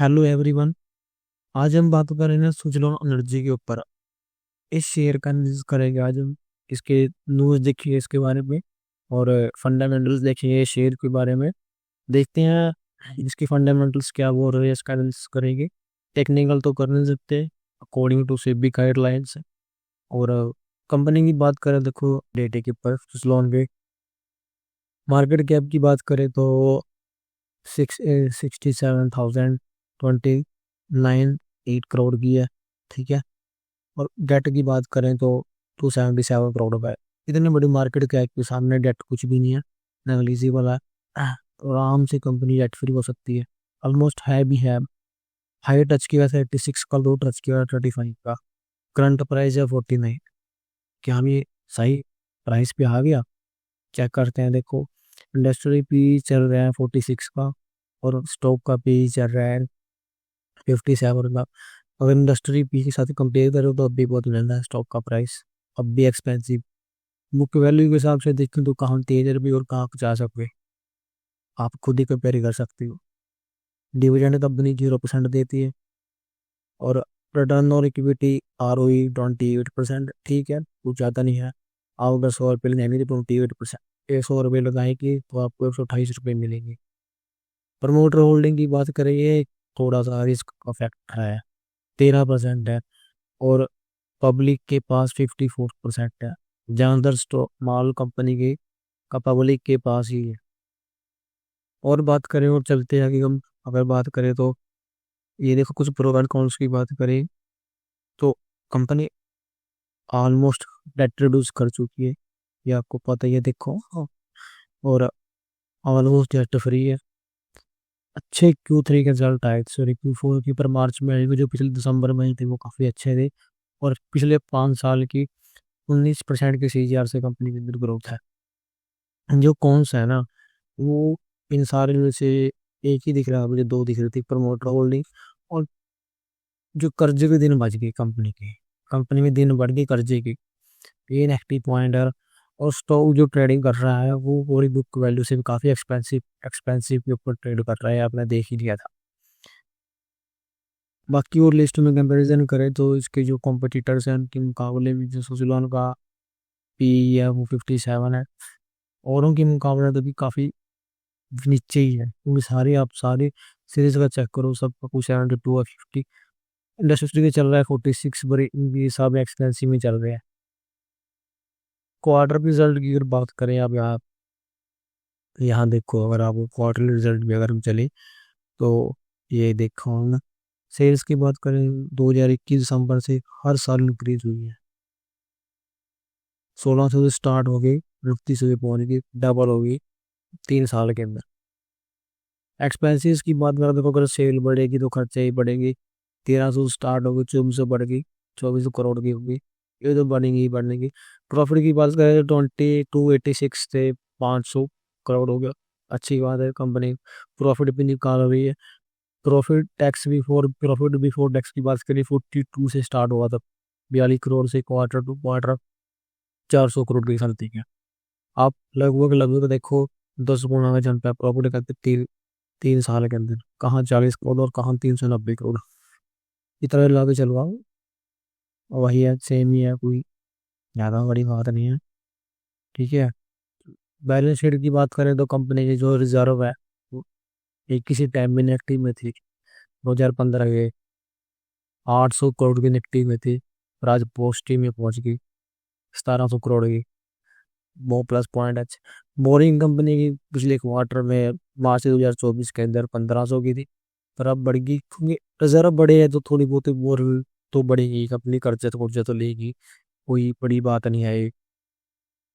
Hello everyone. आज हम बात कर रहे हैं सुजलोन एनर्जी के ऊपर। इस शेयर का एनालिसिस करेंगे आज हम। इसके न्यूज़ देखिए इसके बारे में, और फंडामेंटल्स देखिए शेयर के बारे में। देखते हैं इसकी फंडामेंटल्स क्या बोल रहे हैं, इसका एनालिसिस करेंगे। टेक्निकल तो कर नहीं सकते अकॉर्डिंग टू सेबी गाइडलाइंस। और कंपनी की बात करें, देखो डेटे के ऊपर सुजलोन के मार्केट कैप की बात करें तो 67,029 की है। ठीक है। और डेट की बात करें तो 277 करोड़ का है। इतनी बड़ी मार्केट कैप के सामने डेट कुछ भी नहीं है, नेगलिजिबल है। तो आराम से कंपनी डेट फ्री हो सकती है। ऑलमोस्ट है भी है। हाई टच किया था 86 का, लो टच किया 35 का। करंट प्राइस है 49। क्या हम ये सही प्राइस पे आ गया? चेक करते हैं। देखो इंडस्ट्री पी चल रहा है 46 का, और स्टॉक का पी चल रहा है 57 का। अगर इंडस्ट्री पी के साथ कंपेयर करो तो अब भी बहुत महंगा है स्टॉक का प्राइस, अब भी एक्सपेंसिव। बुक वैल्यू के हिसाब से देखें तो कहाँ तेज है भी और कहाँ जा सकते, आप खुद ही कंपेयर कर सकते हो। डिविडेंड कंपनी 0% देती है, और रिटर्न और इक्विटी ROE 28%। ठीक है, कुछ ज़्यादा नहीं है। आप अगर 100 रुपये लगाएंगे तो 28%, 100 रुपये लगाएंगे तो आपको 128 रुपये मिलेंगे। प्रमोटर होल्डिंग की बात करें, ये थोड़ा सा रिस्क का फैक्टर है, 13% है। और पब्लिक के पास 54% है। ज्यादातर स्टॉक माल कंपनी के का पब्लिक के पास ही है। और बात करें और चलते हैं कि हम अगर बात करें तो ये देखो कुछ प्रो एंड कॉन्स की बात करें तो कंपनी ऑलमोस्ट डेट रिड्यूस कर चुकी है, ये आपको पता ही है। देखो और ऑलमोस्ट डेट फ्री है। अच्छे Q3 के रिजल्ट आए, सॉरी Q4 की, पर मार्च में आए हुए जो पिछले दिसंबर में थे वो काफ़ी अच्छे थे। और पिछले 5 साल की 19% के CAGR से कंपनी के अंदर ग्रोथ है। जो कौन सा है ना, वो इन सारे में से एक ही दिख रहा है मुझे, दो दिख रही थी, प्रमोटर होल्डिंग और जो कर्जे के दिन बच गए कंपनी के। कंपनी में दिन बढ़ गई कर्जे की, ये नेगेटिव पॉइंट है। और स्टॉक जो ट्रेडिंग कर रहा है वो पूरी बुक वैल्यू से भी काफ़ी एक्सपेंसिव एक्सपेंसिव के ऊपर ट्रेड कर रहा है, आपने देख ही लिया था। बाकी और लिस्ट में कंपैरिजन करें तो इसके जो कॉम्पिटिटर्स हैं उनके मुकाबले में जो सुजुलॉन का पी है वो 57 है। औरों के मुकाबले तो भी काफ़ी नीचे ही है, क्योंकि सारी सीरीज का चेक करो, सबका कुछ 72 और 50। इंडस्ट्री के चल रहा है 46, बड़े इनके हिसाब में एक्सपेंसिव में चल रहे हैं। क्वार्टर रिजल्ट की अगर बात करें, आप यहाँ यहाँ देखो, अगर आप क्वार्टरली रिजल्ट भी अगर हम चले तो ये देखो हम सेल्स की बात करें 2021 दिसंबर से हर साल इंक्रीज हुई है। 1600 से स्टार्ट हो गई, 2900 से पहुंच गई, डबल हो गई 3 साल के अंदर। एक्सपेंसिस की बात करें, देखो अगर सेल बढ़ेगी तो खर्चे ही बढ़ेंगे। 1300 स्टार्ट होगी, 2400 बढ़ गई, 2400 करोड़ की होगी, ये तो बढ़ेंगी ही बढ़ेंगी। प्रॉफिट की बात करें 2286 से 500 करोड़ हो गया, अच्छी बात है। कंपनी प्रॉफिट भी निकाल रही है। प्रॉफिट बिफोर टैक्स की बात करें 42 से स्टार्ट हुआ था, 42 करोड़ से क्वार्टर टू क्वार्टर 400 करोड़ की समथिंग है। आप लगभग लगभग देखो 10 गुना का जंप है प्रॉफिट का, 3 साल के अंदर, कहाँ 40 करोड़ और कहाँ 390 करोड़। इतना लगा के चलवाओ, वही है, सेम ही है, कोई ज़्यादा बड़ी बात नहीं है। ठीक है। बैलेंस शीट की बात करें तो कंपनी की जो रिजर्व है वो एक किसी टाइम में नेगेटिव में थी, 2015 के 800 करोड़ की नेगेटिव में थी, और आज पॉजिटिव में पहुंच गई 1700 करोड़ की। वो प्लस पॉइंट है। बोरिंग कंपनी की पिछले क्वार्टर में मार्च 2024 के अंदर 1500 की थी, पर अब बढ़ गई क्योंकि रिजर्व बढ़े है तो थोड़ी बहुत बोर तो बढ़ेगी कंपनी, कर्जे तो लेगी, कोई बड़ी बात नहीं है, ये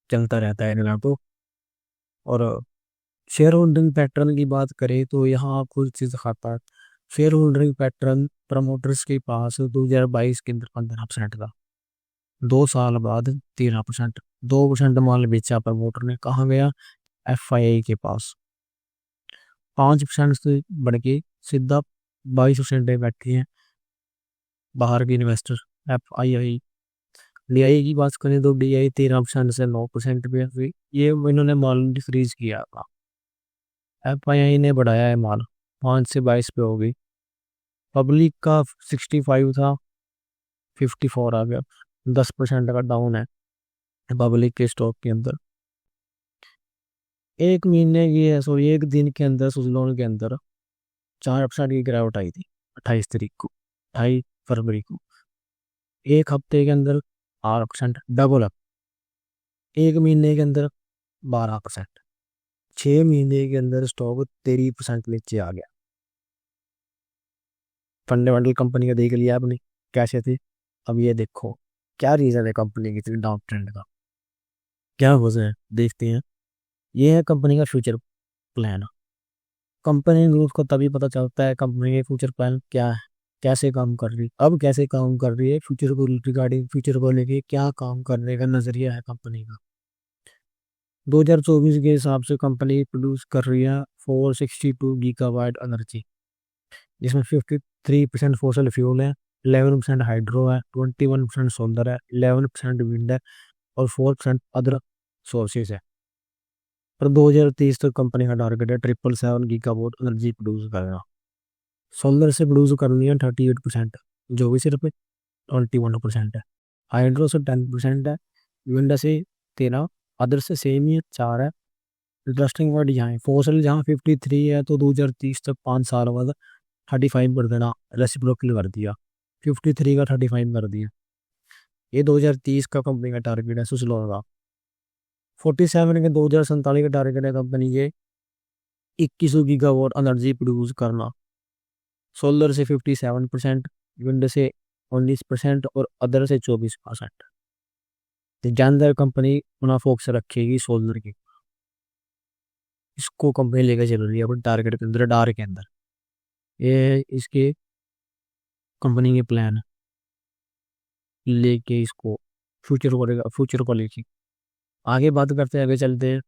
चलता रहता है ना तो। और शेयर होल्डिंग पैटर्न की बात करें तो यहाँ कुछ चीज़ खाता है। शेयर होल्डिंग पैटर्न प्रमोटर्स के पास 2022 के अंदर 15% था, 2 साल बाद 13%। 2% माल बेचा प्रमोटर ने, कहाँ गया? FII के पास। 5% से बढ़ के सीधा 22% पे बैठे हैं बाहर के इन्वेस्टर। FII DI की बात करें तो DI 13% से 9% पे हुई, ये इन्होंने माल फ्रीज किया था। FII ने बढ़ाया है माल, 5 से 22 पे हो गई। पब्लिक का 65 था, 54 आ गया, 10% का डाउन है पब्लिक के स्टॉक के अंदर। एक महीने की है, सॉरी एक दिन के अंदर सुजलोन के अंदर 4% की गिरावट आई थी, 28 तारीख को, 28 फरवरी को। एक हफ्ते के अंदर 8% डबल अप, एक महीने के अंदर 12%, 6 महीने के अंदर स्टॉक 13% नीचे आ गया। फंडामेंटल कंपनी का देख लिया आपने कैसे थे, अब ये देखो क्या रीजन है कंपनी की डाउन ट्रेंड का, क्या वजह है देखते हैं। ये है कंपनी का फ्यूचर प्लान। कंपनी ग्रोथ को तभी पता चलता है कंपनी के फ्यूचर प्लान क्या है, कैसे काम कर रही, अब कैसे काम कर रही है, फ्यूचर को रिगार्डिंग फ्यूचर को लेके क्या काम करने का नजरिया है कंपनी का। 2024 के हिसाब से कंपनी प्रोड्यूस कर रही है 462 गीगावाट एनर्जी, जिसमें 53% फोसल फ्यूल है, 11% हाइड्रो है, 21% सोलर है, 11% विंड है और 4% अदर सोर्सेज है। पर 2030 तक कंपनी का टारगेट है 777 गीगावाट एनर्जी प्रोड्यूस करना। सोलर से प्रोड्यूस करनी है 38%, जो भी सिर्फ 21% है। हाइड्रो से 10% है, विंड से 13, अदर से सेम ही है 4 है। इंटरेस्टिंग वर्ड यहाँ है, फोसल जहाँ 53 है तो 2030 तक 5 साल बाद 35 कर देना, रेसिप्रोकल कर दिया, 53 का 35 कर दिया। ये 2030 का कंपनी का टारगेट है सुसलोन का। 47 के 2047 का टारगेट है कंपनी के 2100 गीगावाट एनर्जी प्रोड्यूस करना। सोलर से 57%, विंड से 19% और अदर से 24%। तो जानदार कंपनी अपना फोकस रखेगी सोलर की, इसको कंपनी लेकर चल रही है अपने टारगेट के अंदर, डार के अंदर। ये इसके कंपनी के प्लान लेके इसको फ्यूचर को लेके आगे बात करते हैं, आगे चलते हैं।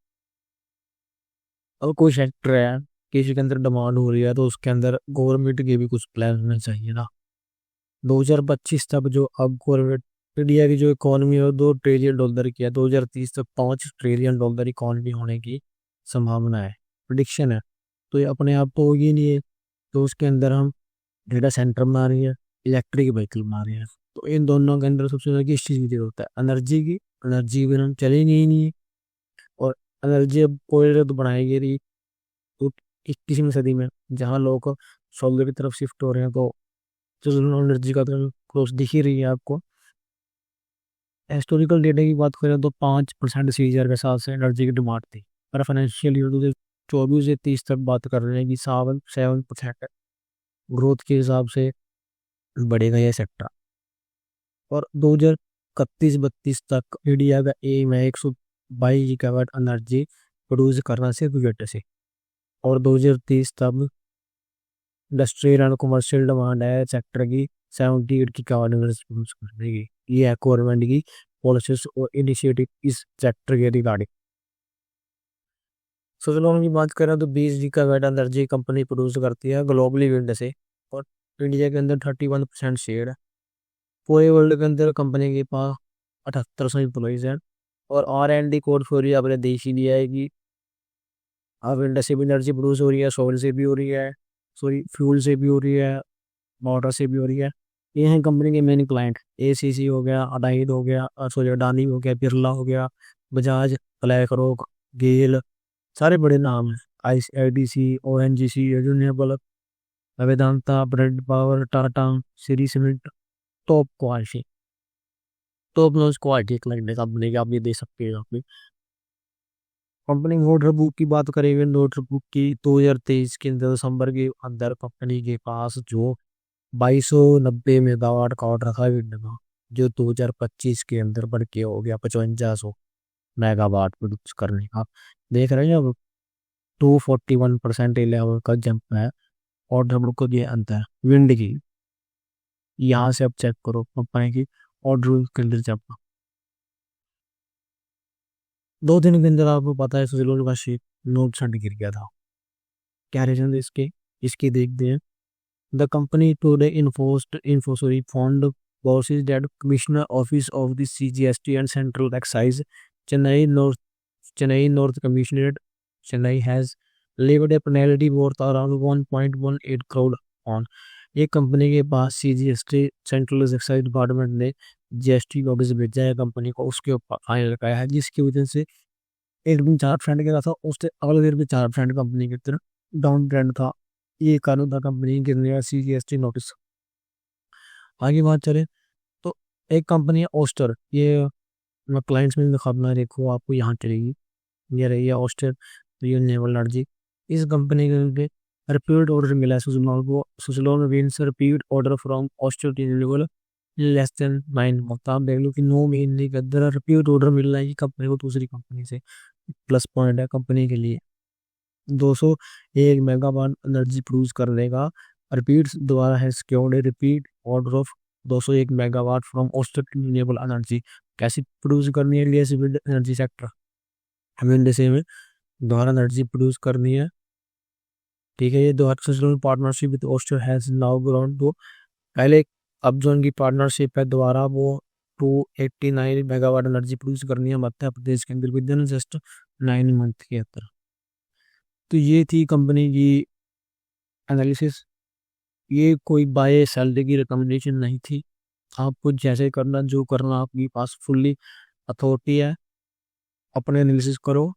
अब कोई सेक्टर है किसी के अंदर डिमांड हो रही है तो उसके अंदर गवर्नमेंट के भी कुछ प्लान होने चाहिए ना। 2025 तक जो अब गवर्नमेंट इंडिया की जो इकोनॉमी है 2 ट्रिलियन डॉलर की है, 2030 तक 5 ट्रिलियन डॉलर इकोनॉमी होने की संभावना है, प्रिडिक्शन है। तो ये अपने आप तो होगी नहीं है, तो उसके अंदर हम डेटा सेंटर बना रही है, इलेक्ट्रिक व्हीकल बना रही है। तो इन दोनों के अंदर सबसे ज़्यादा किस चीज़ की जरूरत है, एनर्जी की। एनर्जी बिना हम चलेंगे ही नहीं है। और एनर्जी अब कोयले तो बनाएगी रही, तो 21वीं सदी में जहाँ लोग सोलर की तरफ शिफ्ट हो रहे हैं, तो जो एनर्जी का तो ग्रोथ दिख ही रही है आपको। हिस्टोरिकल डेटा की बात करें तो 5% सीजर के साथ से एनर्जी की डिमांड थी, पर फाइनेंशियल ईयर 2024 से 30 तक बात कर रहे हैं कि 7% ग्रोथ के हिसाब से बढ़ेगा ये सेक्टर। और 2031-32 तक इंडिया का एम है 122 गीगावाट एनर्जी प्रोड्यूस करना सिर्फ विंड से। और 2030 तक इंडस्ट्रियल एंड कमर्शियल डिमांड है सेक्टर की 78 गीगावाट एनर्जी प्रोड्यूस करने की। ये है गवर्नमेंट की पॉलिसीज और इनिशिएटिव इस सेक्टर के रिगार्डिंग। सुजलोन की बात करें तो 20 गीगावाट एनर्जी कंपनी प्रोड्यूस करती है ग्लोबली विंड से, और इंडिया के अंदर 31% शेयर है। पूरे वर्ल्ड के अंदर कंपनी के पास 7800 एम्प्लॉइज हैं। और R&D पोर्टफोलियो अपने देश ही लिया है कि अब विंड से भी एनर्जी प्रोड्यूस हो रही है, सोल से भी हो रही है, सॉरी फ्यूल से भी हो रही है, मोटर से भी हो रही है। ये हैं कंपनी के मेन क्लाइंट, ACC हो गया, अडाइड हो गया, सॉरी अडानी हो गया, बिरला हो गया, बजाज, ब्लैक रॉक, गेल, सारे बड़े नाम हैं। IDC, ONGC, renewable, Vedanta, bread power, Tata, Shri cement, top quality, top notch quality client है कंपनी की, आप ये दे सकते हैं अपनी कंपनी। ऑर्डर बुक की बात करेंगे, ऑर्डर बुक की 2023 के अंदर दिसंबर के अंदर कंपनी के पास जो 2290 मेगावाट का ऑर्डर था विंड का, जो 2025 के अंदर बढ़ के हो गया 5500 मेगावाट प्रोड्यूस करने का। देख रहे हैं अब 241% लेवल का जंप है ऑर्डर बुक के अंदर विंड की। यहाँ से अब चेक करो कंपनी की ऑर्डर के अंदर जंप। 2 दिन के अंदर आपको पता है सुजलोन का शेयर 9% गिर गया था। क्या रीजन है इसके, इसकी देखते हैं। द कंपनी टुडे इन्फोसोरी fund bosses that commissioner office of the CGST and central excise Chennai North Commissionerate Chennai has levied a penalty worth around 1.18 crore on ये कंपनी के पास सीजीएसटी सेंट्रल एक्साइज डिपार्टमेंट ने GST notice भेजा है company को, उसके ऊपर fine लगाया है, जिसकी वजह से एक दिन 4% गिरा था, उससे अगले दिन भी 4% कंपनी की तरफ डाउन ट्रेंड था। ये कारण था कंपनी गिरने का सीजीएसटी नोटिस। आगे बात चले तो एक कंपनी है ओस्टर, ये मैं क्लाइंट्स में दिखाना, देखो आपको यहाँ चलेगी, ये रही है ओस्टर रिन्यूएबल एनर्जी। इस कंपनी के रिपीट ऑर्डर मिला है सुजलॉन को, Suzlon means repeat order from Oyster renewable less than 9 month. आप देख लो कि 9 महीने के अंदर रिपीट ऑर्डर मिल रहा है कंपनी को दूसरी कंपनी से, प्लस पॉइंट है कंपनी के लिए। 201 मेगावाट एनर्जी प्रोड्यूस कर देगा। रिपीट द्वारा है secured repeat order of 201 megawatt from Oyster renewable energy. कैसे प्रोड्यूस करनी है, लिए विंड एनर्जी सेक्टर, विंड से में द्वारा एनर्जी प्रोड्यूस करनी है, ठीक है। ये दो successful partnership with Oyster has now ground तो पहले, अब जो उनकी पार्टनरशिप है दोबारा वो 289 मेगावाट एनर्जी प्रोड्यूस करनी है मध्य प्रदेश के अंदर विद इन जस्ट 9 मंथ के अंदर। तो ये थी कंपनी की एनालिसिस। ये कोई बाय सैलरी की रिकमेंडेशन नहीं थी, आपको जैसे करना जो करना आपके पास फुल्ली अथॉरिटी है, अपने एनालिसिस करो।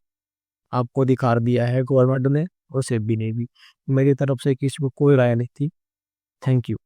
आपको दिखा दिया है गवर्नमेंट ने और सेबी ने भी, मेरी तरफ से किसी को कोई राय नहीं थी। Thank you.